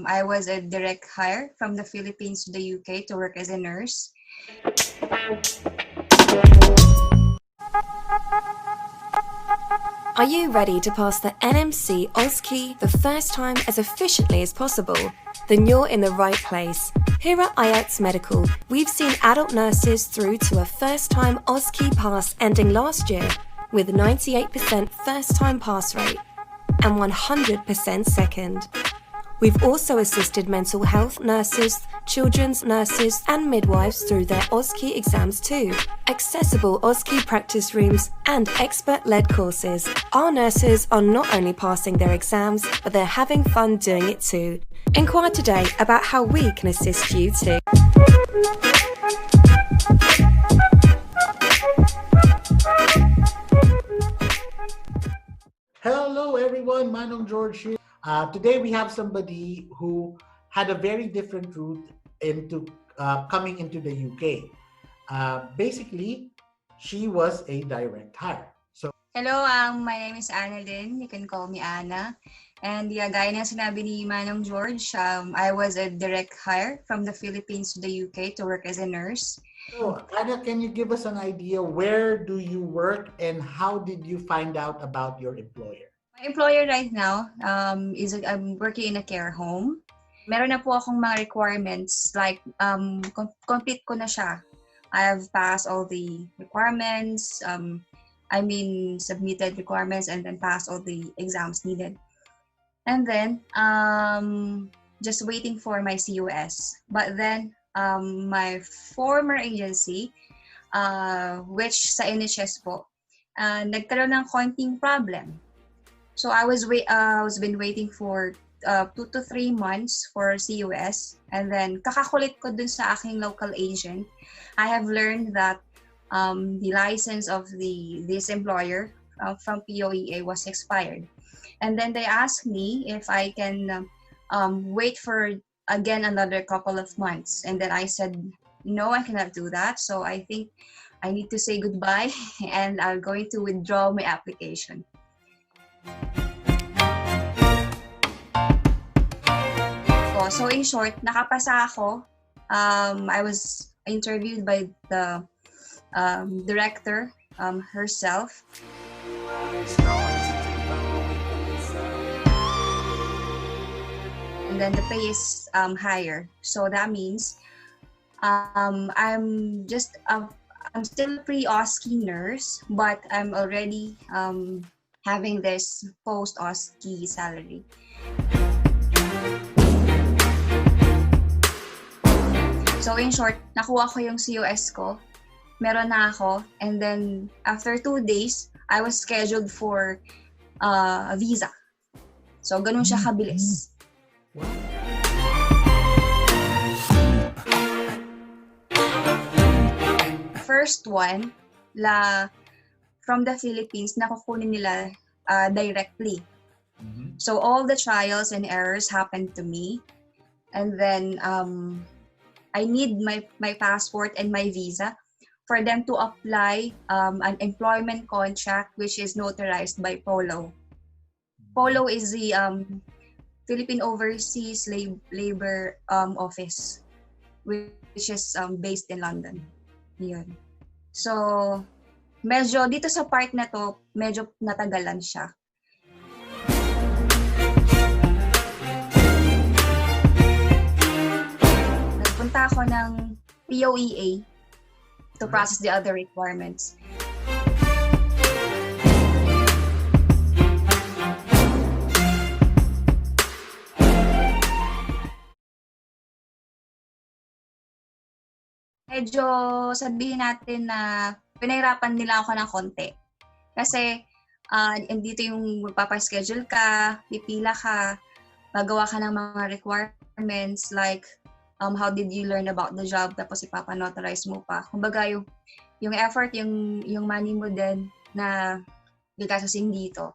I was a direct hire from the Philippines to the UK to work as a nurse. Are you ready to pass the NMC OSCE the first time as efficiently as possible? Then you're in the right place. Here at IELTS Medical, we've seen adult nurses through to a first-time OSCE pass ending last year with 98% first-time pass rate and 100% second. We've also assisted mental health nurses, children's nurses and midwives through their OSCE exams too. Accessible OSCE practice rooms and expert-led courses. Our nurses are not only passing their exams, but they're having fun doing it too. Inquire today about how we can assist you too. Hello everyone, Manong George here. Today we have somebody who had a very different route into coming into the UK. Basically, she was a direct hire. Hello, my name is Anna Lynn. You can call me Anna. And gaya na sinabi ni Manong George, I was a direct hire from the Philippines to the UK to work as a nurse. So, Anna, can you give us an idea where do you work and how did you find out about your employer? My employer right now is I'm working in a care home. Meron na po akong mga requirements like complete ko na siya. I have passed all the requirements, submitted requirements and then passed all the exams needed. And then just waiting for my COS. But then my former agency, which sa NHS po, nagkaroon ng konting problem. So I was been waiting for 2 to 3 months for COS, and then kakakulit ko dun sa aking local agent. I have learned that the license of this employer from POEA was expired, and then they asked me if I can wait for again another couple of months, and then I said no, I cannot do that. So I think I need to say goodbye, and I'm going to withdraw my application. So in short, nakapasa ako. I was interviewed by the director herself. And then the pay is higher. So that means I'm still a pre-OSCE nurse, but I'm already having this post-OSCE salary. So in short, nakuha ko yung COS ko, meron na ako, and then after 2 days, I was scheduled for a visa. So ganun siya kabilis. First one, from the Philippines, nakukunin nila directly. So all the trials and errors happened to me, and then I need my passport and my visa for them to apply an employment contract which is notarized by POLO. POLO is the Philippine Overseas Labor Office, which is based in London. Yun. So, medyo dito sa part na to, medyo natagalan siya. Nagpunta ako ng POEA to process the other requirements. Medyo sabihin natin na pinahirapan nila ako ng konti. Kasi dito yung magpapaschedule ka, pipila ka, magawa ka ng mga requirements like how did you learn about the job, tapos ipapanotarize mo pa. Kumbaga yung effort, yung money mo din na gagastos dito.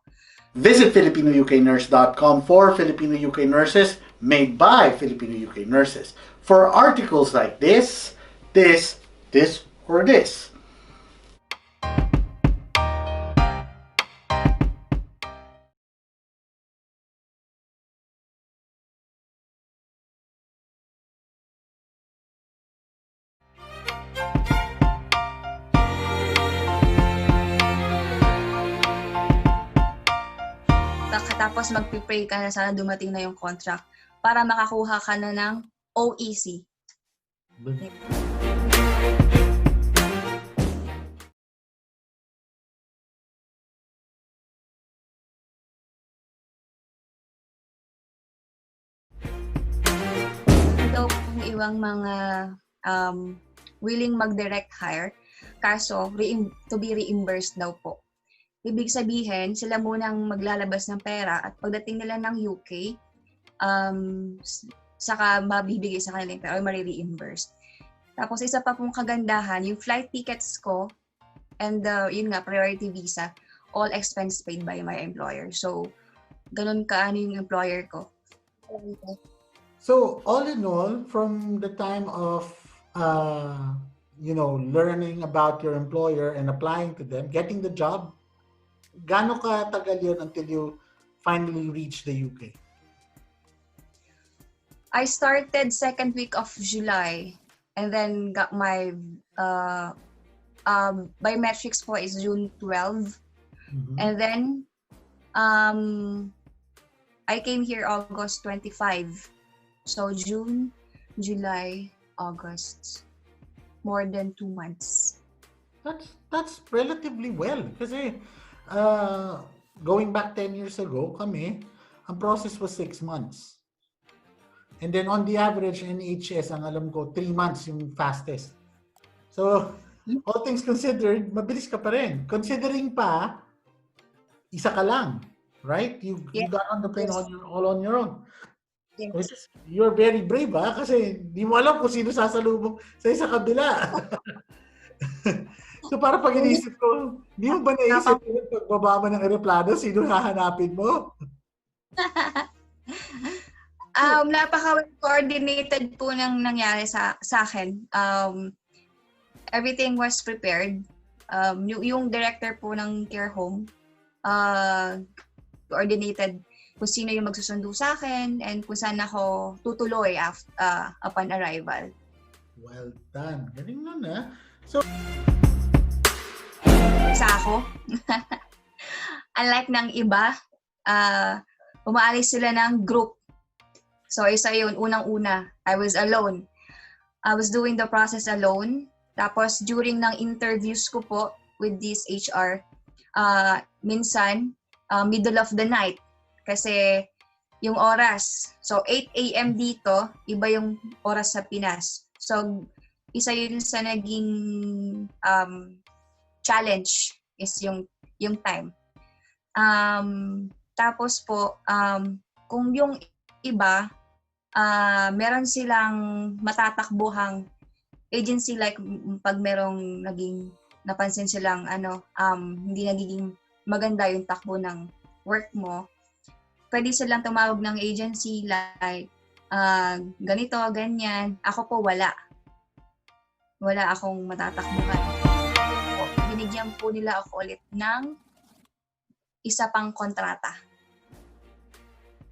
Visit filipinouknurse.com for Filipino UK nurses made by Filipino UK nurses. For articles like this, or this. Tapos mag-pray ka na sana dumating na yung contract para makakuha ka na ng OEC. Ito pong iwang mga willing mag-direct hire, kaso to be reimbursed daw po. Ibig sabihin, sila munang maglalabas ng pera at pagdating nila ng UK, saka mabibigay sa kanila yung pera or marireimbursed. Tapos isa pa pong kagandahan, yung flight tickets ko and yun nga, priority visa, all expense paid by my employer. So, ganun kaano yung employer ko. So, all in all, from the time of, learning about your employer and applying to them, getting the job, gaano katagal yun until you finally reach the UK? I started second week of July and then got my biometrics po is June 12. Mm-hmm. And then I came here August 25. So June, July, August. More than 2 months. That's relatively well. Kasi going back 10 years ago, kami, ang process was 6 months. And then on the average, NHS, ang alam ko, 3 months yung fastest. So, all things considered, mabilis ka pa rin. Considering pa, isa ka lang, right? You got on the plane all on your own. Yes. You're very brave, ha? Kasi di mo alam kung sino sasalubong sa isa kabila. So, para pag inisip ko, di mo ba naisip pagbaba mo ng aeroplano, sino hahanapin mo? Napaka-coordinated po nang nangyari sa akin. Everything was prepared. Yung director po ng care home, coordinated kung sino yung magsusundo sa akin and kung saan ako tutuloy upon arrival. Well done. Galing nun, ha? So, isa ako. Unlike ng iba, umaalis sila ng group. So, isa yun. Unang-una, I was alone. I was doing the process alone. Tapos, during ng interviews ko po with this HR, minsan, middle of the night. Kasi yung oras, so 8 a.m. dito, iba yung oras sa Pinas. So, isa yun sa naging challenge is yung time. Tapos po, kung yung iba, meron silang matatakbuhang agency like pag merong napansin silang hindi nagiging maganda yung takbo ng work mo, pwede silang tumawag ng agency like ganito, ganyan. Ako po wala. Wala akong matatakbuhan. Binigyan po nila ako ulit ng isa pang kontrata.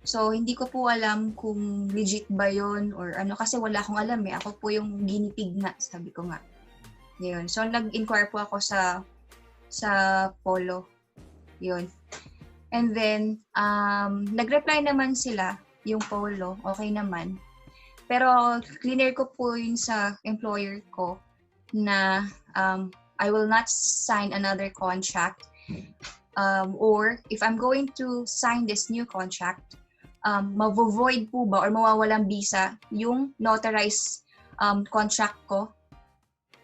So, hindi ko po alam kung legit ba yun or ano, kasi wala akong alam eh. Ako po yung ginipig nga, sabi ko nga. Yun. So, nag-inquire po ako sa Polo. Yun. And then, nag-reply naman sila, yung Polo, okay naman. Pero, clear ko po yun sa employer ko na I will not sign another contract. Or, if I'm going to sign this new contract, mavo-void po ba or mawawalang visa yung notarized contract ko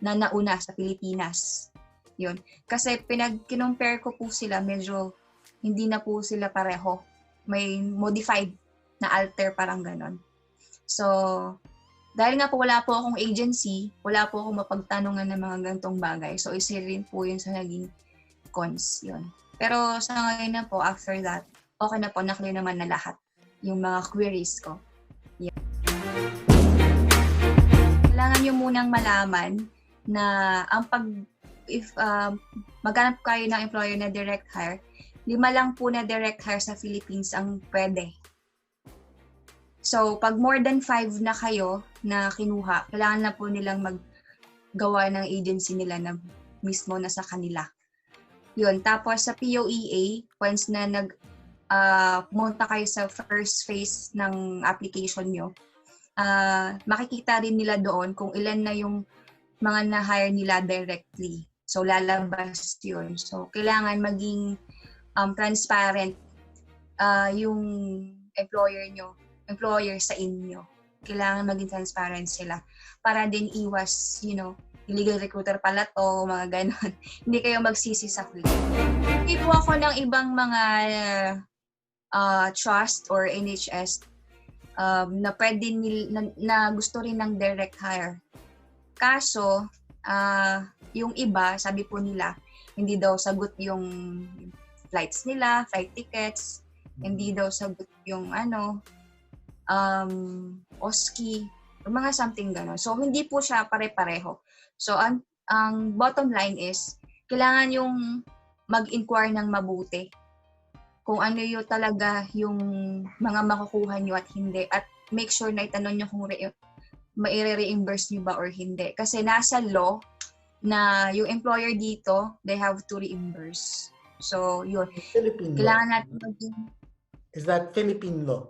na nauna sa Pilipinas. Yun. Kasi kinumpare ko po sila, medyo hindi na po sila pareho. May modified na alter, parang ganon. So, dahil nga po wala po akong agency, wala po akong mapagtanungan ng mga ganitong bagay. So, isa rin po yun sa naging cons. Yun. Pero sa ngayon na po, after that, okay na po, na-clear naman na lahat yung mga queries ko. Yeah. Kailangan nyo munang malaman na if maghanap kayo ng employer na direct hire, 5 lang po na direct hire sa Philippines ang pwede. So, pag more than 5 na kayo na kinuha, kailangan na po nilang maggawa ng agency nila na mismo na sa kanila. Yun. Tapos sa POEA, once na pumunta kayo sa first phase ng application nyo, makikita rin nila doon kung ilan na yung mga na-hire nila directly. So, lalabas yun. So, kailangan maging transparent yung employer sa inyo. Kailangan maging transparent sila para din iwas, illegal recruiter pala to, mga ganon. Hindi kayo magsisi sa free. Hindi po ako ng ibang mga trust or NHS na pwede na gusto rin ng direct hire. Kaso, yung iba, sabi po nila, hindi daw sagot yung flights nila, flight tickets, hindi daw sagot yung OSCE, or mga something gano'n. So, hindi po siya pare-pareho. So, ang bottom line is, kailangan yung mag-inquire ng mabuti kung ano yung talaga yung mga makukuha nyo at hindi. At make sure na itanong nyo kung maire-reimburse nyo ba or hindi. Kasi nasa law na yung employer dito, they have to reimburse. So, yun. Philippine kailangan law. natin maging... Is that Philippine law?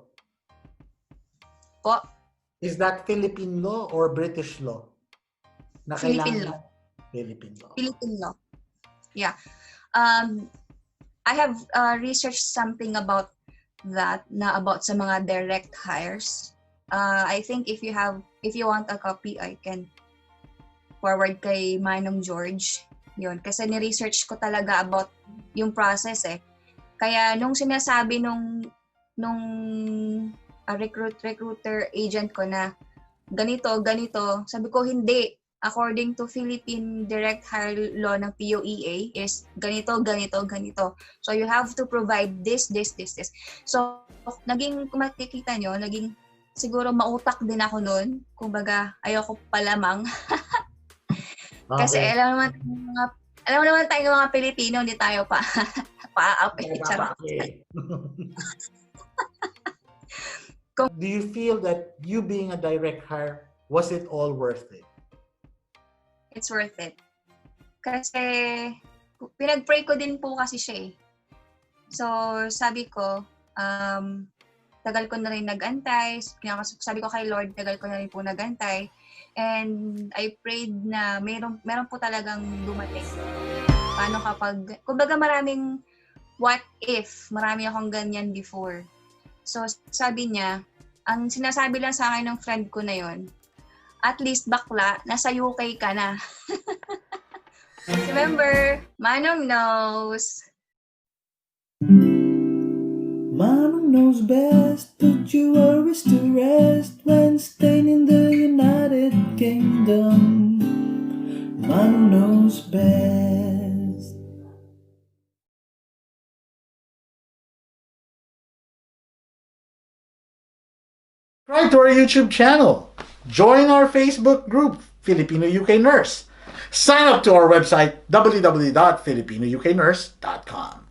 Po? Is that Philippine law or British law? Na Philippine law. Philippine law. Philippine law. Yeah. I have researched something about that, about sa mga direct hires. I think if you want a copy, I can forward kay Manong George. Yun. Kasi ni-research ko talaga about yung process eh. Kaya nung sinasabi nung recruiter agent ko na ganito, sabi ko hindi. According to Philippine Direct Hire Law ng POEA is ganito. So you have to provide this. So naging, kung makikita nyo, naging siguro mautak din ako nun. Kumbaga, ayoko palamang. Kasi Okay. alam naman tayo mga Pilipino, hindi tayo pa-up-eh. Do you feel that you being a direct hire, was it all worth it? It's worth it. Kasi pinag-pray ko din po kasi siya eh. So sabi ko, tagal ko na rin nag-antay. Sabi ko kay Lord, tagal ko na rin po nag-antay. And I prayed na meron po talagang dumating. Paano kapag, kumbaga maraming what if, marami akong ganyan before. So sabi niya, ang sinasabi lang sa akin ng friend ko na yon, at least bakla, nasa UK ka na. Remember, Manong knows. Manong knows best, put your worries to rest when staying in the United Kingdom. Manong knows best. Subscribe to our YouTube channel. Join our Facebook group, Filipino UK Nurse. Sign up to our website, www.filipinouknurse.com.